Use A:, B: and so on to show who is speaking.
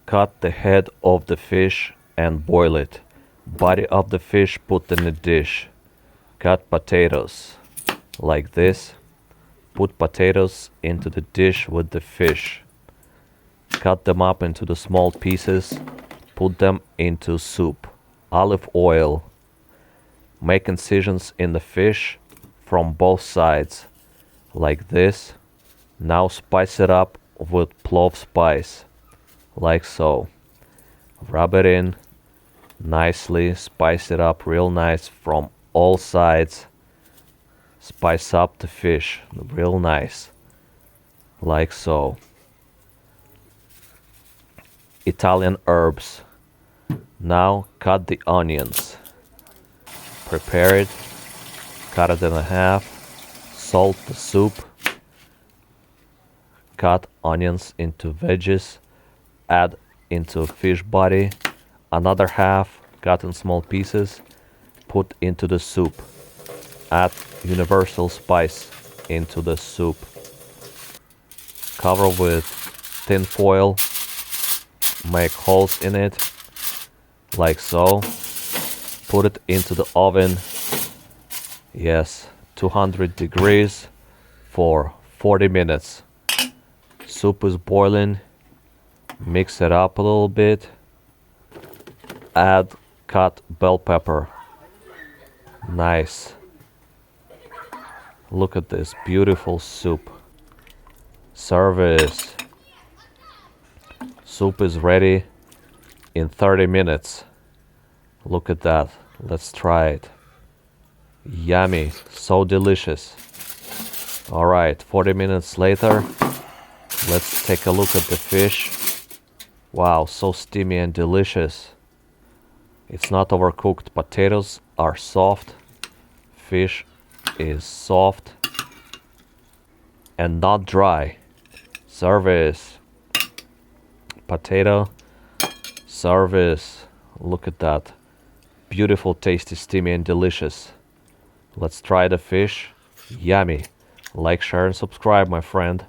A: Cut the head of the fish and boil it. Body of the fish put in a dish. Cut potatoes like this. Put potatoes into the dish with the fish. Cut them up into the small pieces. Put them into soup. Olive oil. Make incisions in the fish from both sides like this. Now spice it up with clove spice like so. Rub it in nicely, spice it up real nice from all sides. Spice up the fish real nice like so. Italian herbs. Now cut the onions. Prepare it, cut it in half, salt the soup, cut onions into veggies, add into fish body, another half, cut in small pieces, put into the soup, add universal spice into the soup, cover with tin foil, make holes in it, like so. Put it into the oven. Yes, 200 degrees for 40 minutes. Soup is boiling. Mix it up a little bit. Add cut bell pepper. Nice. Look at this beautiful soup. Service. Soup is ready in 30 minutes. Look at that. Let's try it. Yummy. So delicious. Alright, 40 minutes later. Let's take a look at the fish. Wow, so steamy and delicious. It's not overcooked. Potatoes are soft. Fish is soft. And not dry. Service. Potato. Service. Look at that. Beautiful, tasty, steamy and delicious. Let's try the fish. Yummy. Like, share and subscribe, my friend.